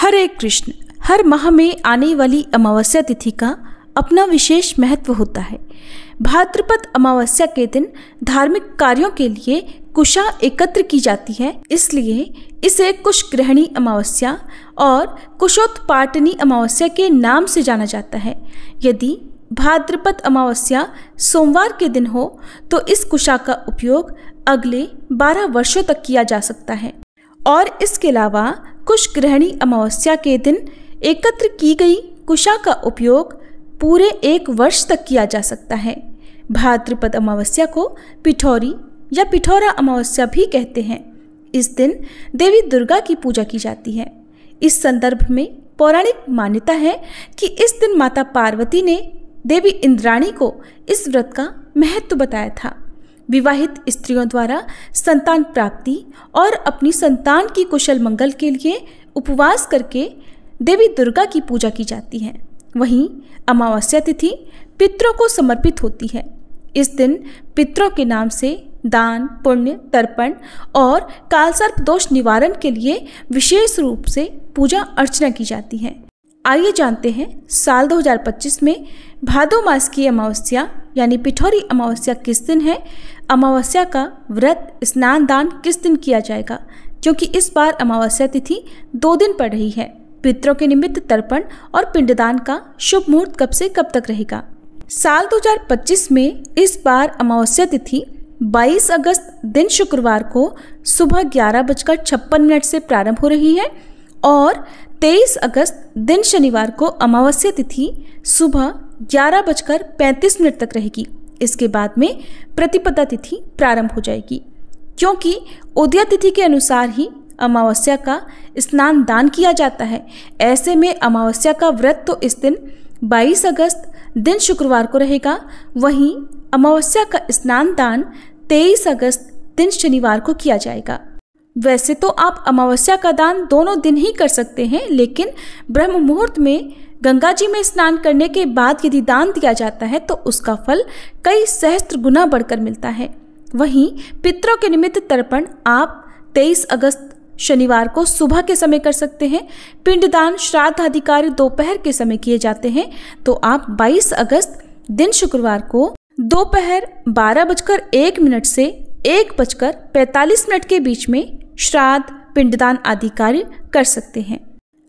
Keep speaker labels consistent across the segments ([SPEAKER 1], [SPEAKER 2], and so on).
[SPEAKER 1] हरे कृष्ण। हर माह में आने वाली अमावस्या तिथि का अपना विशेष महत्व होता है। भाद्रपद अमावस्या के दिन धार्मिक कार्यों के लिए कुशा एकत्र की जाती है, इसलिए इसे कुशग्रहणी अमावस्या और कुशोत्पाटनी अमावस्या के नाम से जाना जाता है। यदि भाद्रपद अमावस्या सोमवार के दिन हो तो इस कुशा का उपयोग अगले 12 वर्षों तक किया जा सकता है। और इसके अलावा कुशग्रहणी अमावस्या के दिन एकत्र की गई कुशा का उपयोग पूरे 1 वर्ष तक किया जा सकता है। भाद्रपद अमावस्या को पिठौरी या पिठौरा अमावस्या भी कहते हैं। इस दिन देवी दुर्गा की पूजा की जाती है। इस संदर्भ में पौराणिक मान्यता है कि इस दिन माता पार्वती ने देवी इंद्राणी को इस व्रत का महत्व बताया था। विवाहित स्त्रियों द्वारा संतान प्राप्ति और अपनी संतान की कुशल मंगल के लिए उपवास करके देवी दुर्गा की पूजा की जाती है। वहीं अमावस्या तिथि पितरों को समर्पित होती है। इस दिन पितरों के नाम से दान, पुण्य, तर्पण और कालसर्प दोष निवारण के लिए विशेष रूप से पूजा अर्चना की जाती है। आइए जानते हैं साल 2025 में भादो मास की अमावस्या यानी पिठौरी अमावस्या किस दिन है। अमावस्या का व्रत, स्नान, दान किस दिन किया जाएगा, क्योंकि इस बार अमावस्या तिथि 2 दिन पड़ रही है। पितरों के निमित्त तर्पण और पिंडदान का शुभ मुहूर्त कब से कब तक रहेगा। साल 2025 में इस बार अमावस्या तिथि 22 अगस्त दिन शुक्रवार को सुबह 11:56 से प्रारंभ हो रही है और 23 अगस्त दिन शनिवार को अमावस्या तिथि सुबह 11:35 तक रहेगी। इसके बाद में प्रतिपदा तिथि प्रारंभ हो जाएगी। क्योंकि उदया तिथि के अनुसार ही अमावस्या का स्नान दान किया जाता है, ऐसे में अमावस्या का व्रत तो इस दिन 22 अगस्त दिन शुक्रवार को रहेगा। वहीं अमावस्या का स्नान दान 23 अगस्त दिन शनिवार को किया जाएगा। वैसे तो आप अमावस्या का दान दोनों दिन ही कर सकते हैं, लेकिन ब्रह्म मुहूर्त में गंगा जी में स्नान करने के बाद यदि दान दिया जाता है तो उसका फल कई सहस्त्र गुना बढ़कर मिलता है। वहीं पितरों के निमित्त तर्पण आप 23 अगस्त शनिवार को सुबह के समय कर सकते हैं। पिंडदान, श्राद्ध आदि कार्य दोपहर के समय किए जाते हैं, तो आप 22 अगस्त दिन शुक्रवार को दोपहर 12:01 से 1:45 के बीच में श्राद्ध, पिंडदान आदि कार्य कर सकते हैं।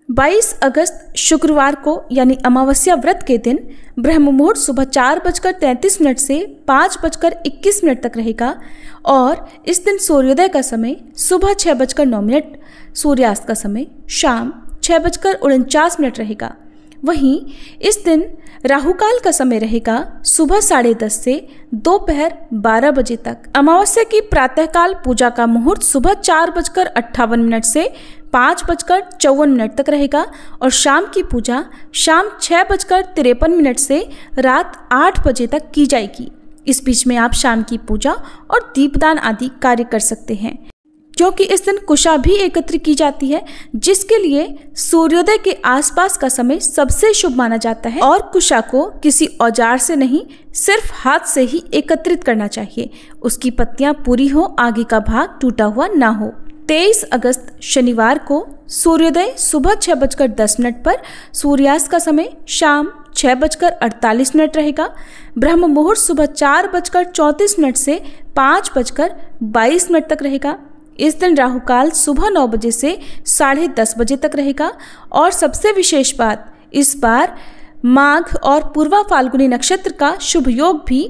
[SPEAKER 1] 22 अगस्त शुक्रवार को यानी अमावस्या व्रत के दिन ब्रह्म मुहूर्त सुबह 4:33 से 5:21 तक रहेगा और इस दिन सूर्योदय का समय सुबह 6:09, सूर्यास्त का समय शाम 6:49 रहेगा। वहीं इस दिन राहुकाल का समय रहेगा सुबह 10:30 से दोपहर 12 बजे तक। अमावस्या की प्रातःकाल पूजा का मुहूर्त सुबह 4:58 से 5:54 तक रहेगा और शाम की पूजा शाम 6:53 से रात 8 बजे तक की जाएगी। इस बीच में आप शाम की पूजा और दीपदान आदि कार्य कर सकते हैं। क्योंकि इस दिन कुशा भी एकत्र की जाती है, जिसके लिए सूर्योदय के आसपास का समय सबसे शुभ माना जाता है और कुशा को किसी औजार से नहीं, सिर्फ हाथ से ही एकत्रित करना चाहिए। उसकी पत्तियां पूरी हो, आगे का भाग टूटा हुआ ना हो। 23 अगस्त शनिवार को सूर्योदय सुबह 6:10 पर, सूर्यास्त का समय शाम 6:48 रहेगा। ब्रह्म मुहूर्त सुबह 4:34 से 5:22 तक रहेगा। इस दिन राहुकाल सुबह 9 बजे से 10:30 बजे तक रहेगा और सबसे विशेष बात, इस बार माघ और पूर्वा फाल्गुनी नक्षत्र का शुभ योग भी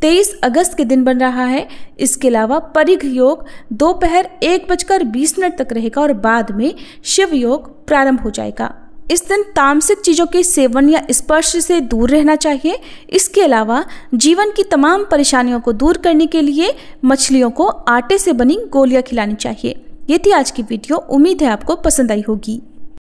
[SPEAKER 1] 23 अगस्त के दिन बन रहा है। इसके अलावा परिघ योग दोपहर 1:20 तक रहेगा और बाद में शिव योग प्रारंभ हो जाएगा। इस दिन तामसिक चीज़ों के सेवन या स्पर्श से दूर रहना चाहिए। इसके अलावा जीवन की तमाम परेशानियों को दूर करने के लिए मछलियों को आटे से बनी गोलियां खिलानी चाहिए। ये थी आज की वीडियो। उम्मीद है आपको पसंद आई होगी।